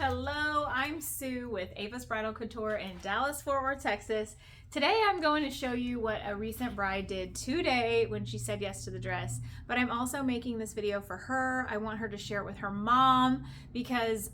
Hello, I'm Sue with Ava's Bridal Couture in Dallas, Fort Worth, Texas. Today I'm going to show you what a recent bride did today when she said yes to the dress, but I'm also making this video for her. I want her to share it with her mom because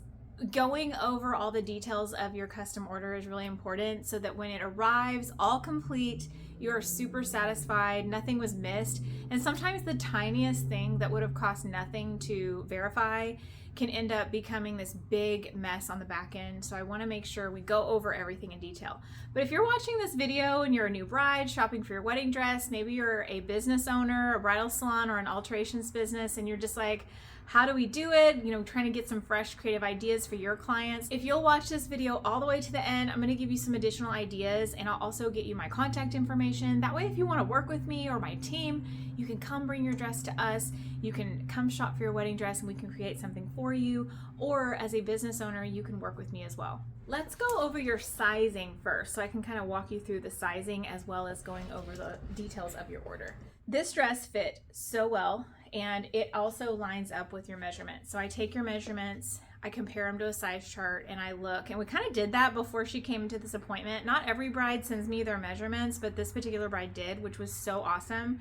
going over all the details of your custom order is really important so that when it arrives all complete, you're super satisfied, nothing was missed. And sometimes the tiniest thing that would have cost nothing to verify can end up becoming this big mess on the back end. So I want to make sure we go over everything in detail. But if you're watching this video and you're a new bride shopping for your wedding dress, maybe you're a business owner, a bridal salon, or an alterations business, and you're just like, how do we do it? You know, trying to get some fresh creative ideas for your clients. If you'll watch this video all the way to the end, I'm going to give you some additional ideas, and I'll also get you my contact information. That way, if you want to work with me or my team, you can come bring your dress to us. You can come shop for your wedding dress and we can create something for you. Or as a business owner, you can work with me as well. Let's go over your sizing first so I can kind of walk you through the sizing as well as going over the details of your order. This dress fit so well, and it also lines up with your measurements. So I take your measurements, I compare them to a size chart, and I look, and we kind of did that before she came to this appointment. Not every bride sends me their measurements, but this particular bride did, which was so awesome.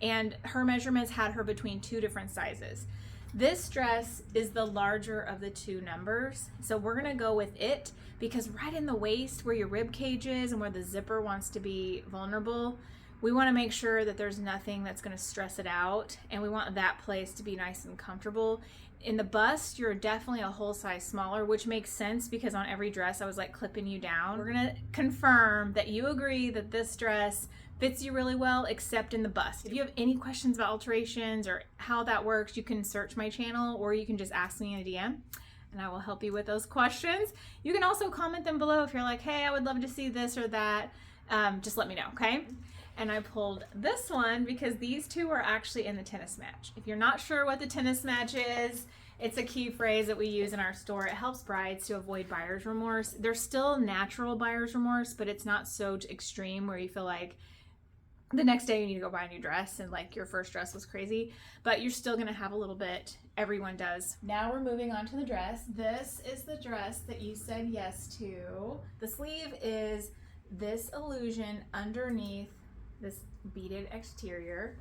And her measurements had her between two different sizes. This dress is the larger of the two numbers, so we're gonna go with it because right in the waist where your rib cage is and where the zipper wants to be vulnerable, we want to make sure that there's nothing that's going to stress it out, and we want that place to be nice and comfortable. In the bust, you're definitely a whole size smaller, which makes sense because on every dress I was like clipping you down. We're going to confirm that you agree that this dress fits you really well, except in the bust. If you have any questions about alterations or how that works, you can search my channel or you can just ask me in a DM and I will help you with those questions. You can also comment them below if you're like, hey, I would love to see this or that. Just let me know, okay? And I pulled this one because these two are actually in the tennis match. If you're not sure what the tennis match is, it's a key phrase that we use in our store. It helps brides to avoid buyer's remorse. There's still natural buyer's remorse, but it's not so extreme where you feel like the next day you need to go buy a new dress and like your first dress was crazy, but you're still gonna have a little bit. Everyone does. Now we're moving on to the dress. This is the dress that you said yes to. The sleeve is this illusion underneath this beaded exterior.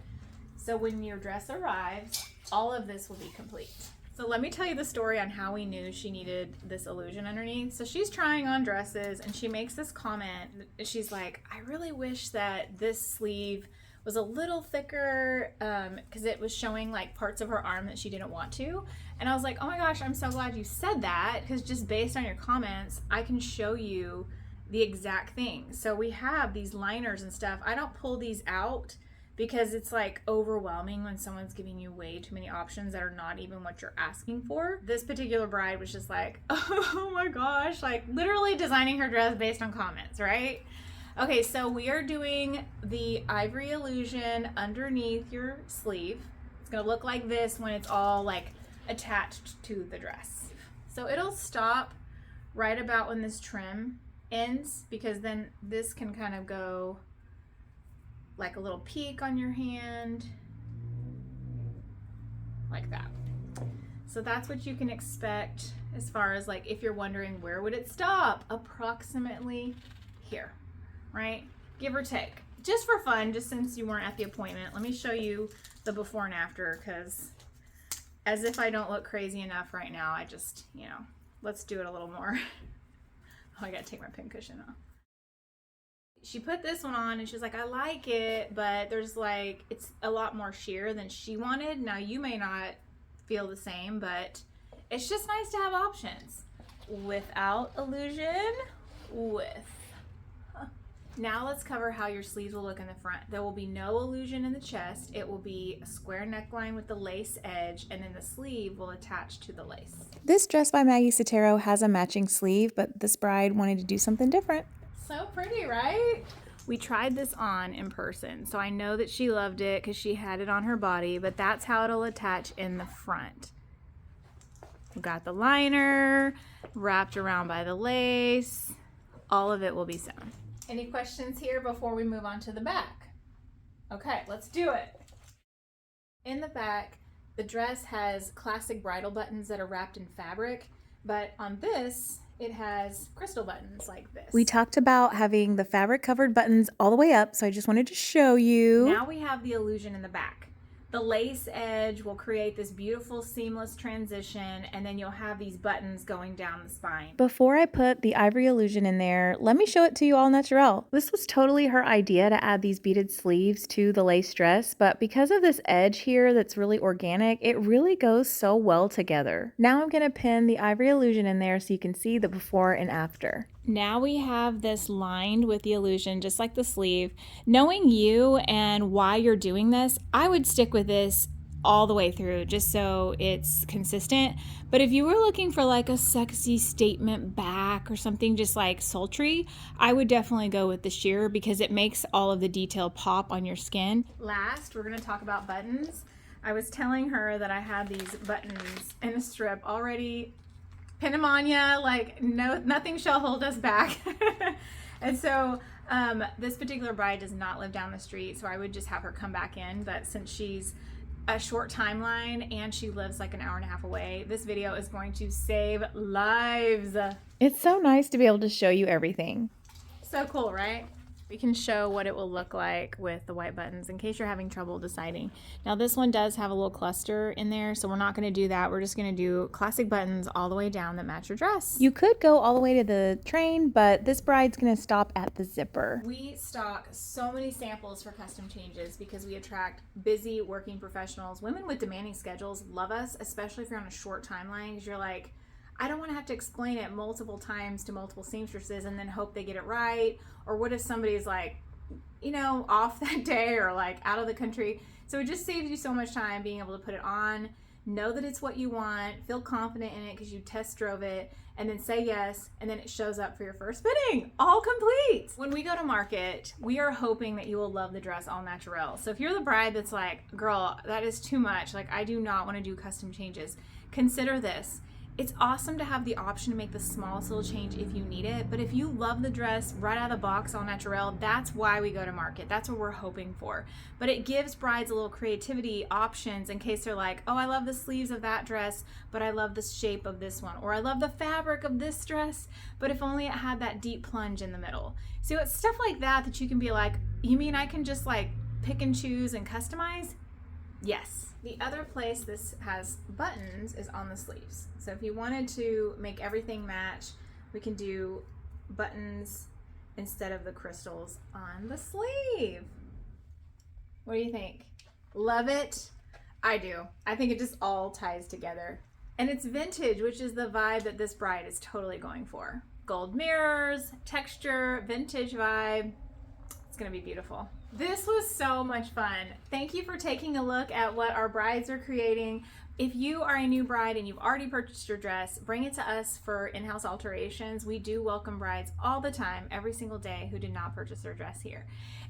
So when your dress arrives, all of this will be complete. So let me tell you the story on how we knew she needed this illusion underneath. So she's trying on dresses and she makes this comment. She's like, I really wish that this sleeve was a little thicker because it was showing like parts of her arm that she didn't want to. And I was like, oh my gosh, I'm so glad you said that, because just based on your comments, I can show you the exact thing. So we have these liners and stuff. I don't pull these out because it's like overwhelming when someone's giving you way too many options that are not even what you're asking for. This particular bride was just like, oh my gosh, like literally designing her dress based on comments, right? Okay, so we are doing the ivory illusion underneath your sleeve. It's gonna look like this when it's all like attached to the dress. So it'll stop right about when this trim ends, because then this can kind of go like a little peak on your hand like that. So that's what you can expect as far as like if you're wondering where would it stop, approximately here, right? Give or take, just for fun, just since you weren't at the appointment. Let me show you the before and after, because as if I don't look crazy enough right now, I just, you know, let's do it a little more. Oh, I gotta take my pin cushion off. She put this one on and she's like, I like it, but there's like, it's a lot more sheer than she wanted. Now you may not feel the same, but it's just nice to have options. Without illusion, with. Now let's cover how your sleeves will look in the front. There will be no illusion in the chest. It will be a square neckline with the lace edge, and then the sleeve will attach to the lace. This dress by Maggie Sotero has a matching sleeve, but this bride wanted to do something different. So pretty, right? We tried this on in person, so I know that she loved it because she had it on her body, but that's how it'll attach in the front. We've got the liner wrapped around by the lace. All of it will be sewn. Any questions here before we move on to the back? Okay, let's do it. In the back, the dress has classic bridal buttons that are wrapped in fabric. But on this, it has crystal buttons like this. We talked about having the fabric covered buttons all the way up, so I just wanted to show you. Now we have the illusion in the back. The lace edge will create this beautiful seamless transition, and then you'll have these buttons going down the spine. Before I put the ivory illusion in there, let me show it to you all natural. This was totally her idea to add these beaded sleeves to the lace dress, but because of this edge here that's really organic, it really goes so well together. Now I'm gonna pin the ivory illusion in there so you can see the before and after. Now we have this lined with the illusion, just like the sleeve. Knowing you and why you're doing this, I would stick with this all the way through just so it's consistent. But if you were looking for like a sexy statement back or something just like sultry, I would definitely go with the sheer because it makes all of the detail pop on your skin. Last, we're gonna talk about buttons. I was telling her that I had these buttons in a strip already. Pin them on ya, like nothing shall hold us back. And so this particular bride does not live down the street, so I would just have her come back in. But since she's a short timeline and she lives like an hour and a half away, this video is going to save lives. It's so nice to be able to show you everything. So cool, right? We can show what it will look like with the white buttons in case you're having trouble deciding. Now this one does have a little cluster in there, so we're not going to do that. We're just going to do classic buttons all the way down that match your dress. You could go all the way to the train, but this bride's going to stop at the zipper. We stock so many samples for custom changes because we attract busy working professionals. Women with demanding schedules love us, especially if you're on a short timeline, because you're like, I don't want to have to explain it multiple times to multiple seamstresses and then hope they get it right. Or what if somebody's like, you know, off that day or like out of the country. So it just saves you so much time being able to put it on, know that it's what you want, feel confident in it because you test drove it, and then say yes, and then it shows up for your first fitting, all complete. When we go to market, we are hoping that you will love the dress all natural. So if you're the bride that's like, girl, that is too much, like I do not want to do custom changes, consider this. It's awesome to have the option to make the smallest little change if you need it, but if you love the dress right out of the box, all natural, that's why we go to market. That's what we're hoping for. But it gives brides a little creativity options in case they're like, oh, I love the sleeves of that dress, but I love the shape of this one, or I love the fabric of this dress, but if only it had that deep plunge in the middle. So it's stuff like that that you can be like, you mean I can just like pick and choose and customize? Yes. The other place this has buttons is on the sleeves. So if you wanted to make everything match, we can do buttons instead of the crystals on the sleeve. What do you think? Love it? I do. I think it just all ties together. And it's vintage, which is the vibe that this bride is totally going for. Gold mirrors, texture, vintage vibe. It's gonna be beautiful. This was so much fun. Thank you for taking a look at what our brides are creating. If you are a new bride and you've already purchased your dress, bring it to us for in-house alterations. We do welcome brides all the time, every single day, who did not purchase their dress here.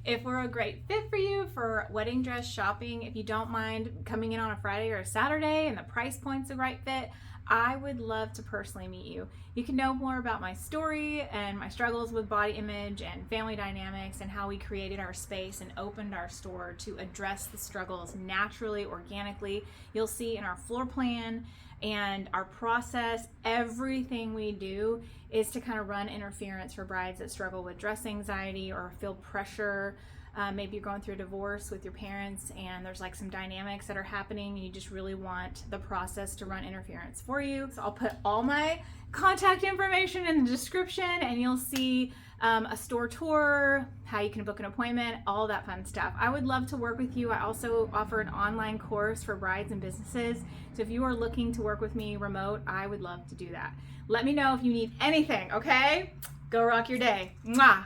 If we're a great fit for you for wedding dress shopping, if you don't mind coming in on a Friday or a Saturday and the price point's the right fit, I would love to personally meet you. You can know more about my story and my struggles with body image and family dynamics and how we created our space and opened our store to address the struggles naturally, organically. You'll see in our floor plan and our process, everything we do is to kind of run interference for brides that struggle with dress anxiety or feel pressure. Maybe you're going through a divorce with your parents and there's like some dynamics that are happening and you just really want the process to run interference for you. So I'll put all my contact information in the description and you'll see a store tour, how you can book an appointment, all that fun stuff. I would love to work with you. I also offer an online course for brides and businesses. So if you are looking to work with me remote, I would love to do that. Let me know if you need anything, okay? Go rock your day. Mwah!